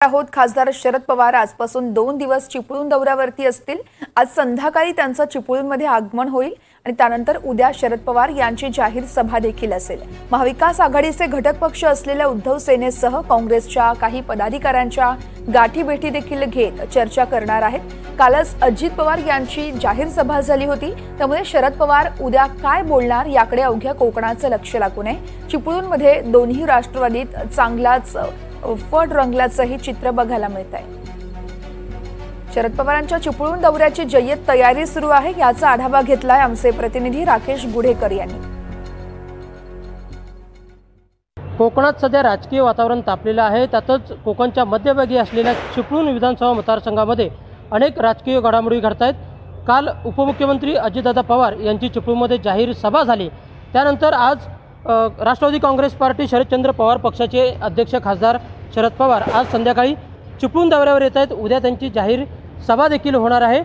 आहोत खासदार शरद पवार आजपासून 2 दिवस चिपळूण दौऱ्यावरती असतील। आज संध्याकाळी त्यांचं चिपळूणमध्ये आगमन होईल आणि त्यानंतर उद्या शरद पवार यांची जाहीर सभा देखील असेल। महाविकास आघाडीचे घटक पक्ष असलेल्या उद्धव सेनेसह काँग्रेसच्या काही पदाधिकाऱ्यांच्या गाठीभेटी देखील घेत चर्चा करणार आहेत। कालच अजित पवार यांची जाहीर सभा झाली होती, त्यामुळे शरद पवार उद्या काय बोलणार याकडे अवघ्या कोकणाचं लक्ष लागून आहे। चिपळूणमध्ये दोन्ही राष्ट्रवादीत चांगलाच फट रंगल्याचंही चित्र बघायला मिळत आहे। शरद पवारांच्या चिपळूण दौऱ्याची जय्यत तयारी सुरू आहे, याचा आढावा घेतलाय आमचे प्रतिनिधी राकेश गुढेकर यांनी। कोकणात सध्या राजकीय वातावरण तापलेलं आहे। त्यातच कोकणच्या मध्यभागी असलेल्या चिपळूण विधानसभा मतदारसंघामध्ये अनेक राजकीय घडामोडी घडत आहेत। काल उपमुख्यमंत्री अजितदादा पवार यांची चिपळूणमध्ये जाहीर सभा झाली, त्यानंतर आज राष्ट्रवादी काँग्रेस पार्टी शरदचंद्र पवार पक्षाचे अध्यक्ष खासदार शरद पवार आज संध्याकाळी चिपळूण दौऱ्यावर येत आहेत। उद्या त्यांची जाहीर सभा देखील होणार आहे।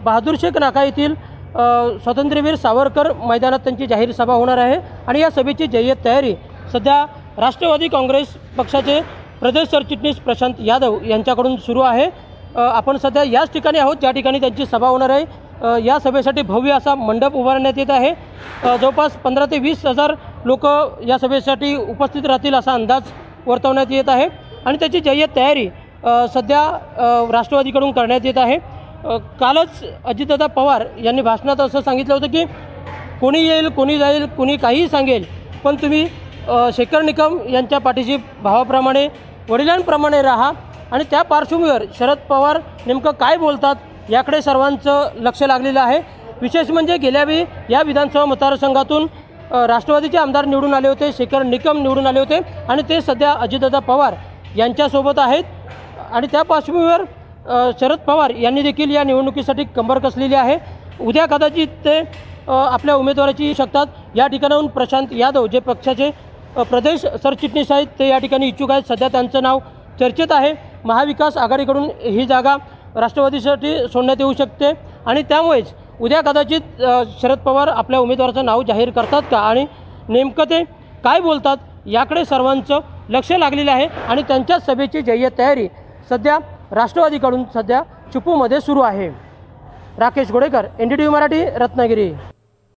बहादूर शेख नाका येथील स्वातंत्र्यवीर सावरकर मैदानात त्यांची जाहीर सभा होणार आहे आणि या सभेची जय्यत तयारी सध्या राष्ट्रवादी काँग्रेस पक्षाचे प्रदेश सरचिटणीस प्रशांत यादव यांच्याकडून सुरू आहे। आपण सध्या याच ठिकाणी आहोत ज्या ठिकाणी त्यांची सभा होणार आहे। या सभेसाठी भव्य असा मंडप उभारण्यात येत आहे। जवळपास 15 ते 20 हजार लोक या सभेसाठी उपस्थित राहतील असा अंदाज वर्तवण्यात येत आहे आणि त्याची जय्यत तयारी सध्या राष्ट्रवादीकडून करण्यात येत आहे। कालच अजितदादा पवार यांनी भाषणात असं सांगितलं होतं की कोणी येईल कोणी जाईल कोणी काहीही सांगेल, पण तुम्ही शेखर निकम यांच्या पाठीशी भावाप्रमाणे वडिलांप्रमाणे राहा। आणि त्या पार्श्वभूमीवर शरद पवार नेमकं काय बोलतात याकडे सर्वांचं लक्ष लागलेलं आहे। विशेष म्हणजे गेल्यावेळी या विधानसभा मतदारसंघातून राष्ट्रवादीचे आमदार निवडून आले होते, शेखर निकम निवडून आले होते आणि ते सध्या अजितदादा पवार यांच्यासोबत आहेत आणि त्या पार्श्वभूमीवर शरद पवार यांनी देखील या निवडणुकीसाठी कंबर कसलेली आहे। उद्या कदाचित ते आपल्या उमेदवाराची येऊ शकतात। या ठिकाणाहून प्रशांत यादव जे पक्षाचे प्रदेश सरचिटणीस आहेत ते या ठिकाणी इच्छुक आहेत। सध्या त्यांचं नाव चर्चेत आहे। महाविकास आघाडीकडून ही जागा राष्ट्रवादीसाठी सोडण्यात येऊ शकते आणि त्यामुळेच उद्या कदाचित शरद पवार आपल्या उमेदवाराचं नाव जाहीर करतात का आणि नेमकं ते काय बोलतात याकडे सर्वांचं लक्ष लागलेलं आहे आणि त्यांच्या सभेची जय्यत तयारी सध्या राष्ट्रवादीकडून सध्या चिपळूणमध्ये सुरू आहे। राकेश गुढेकर, NDTV मराठी, रत्नागिरी।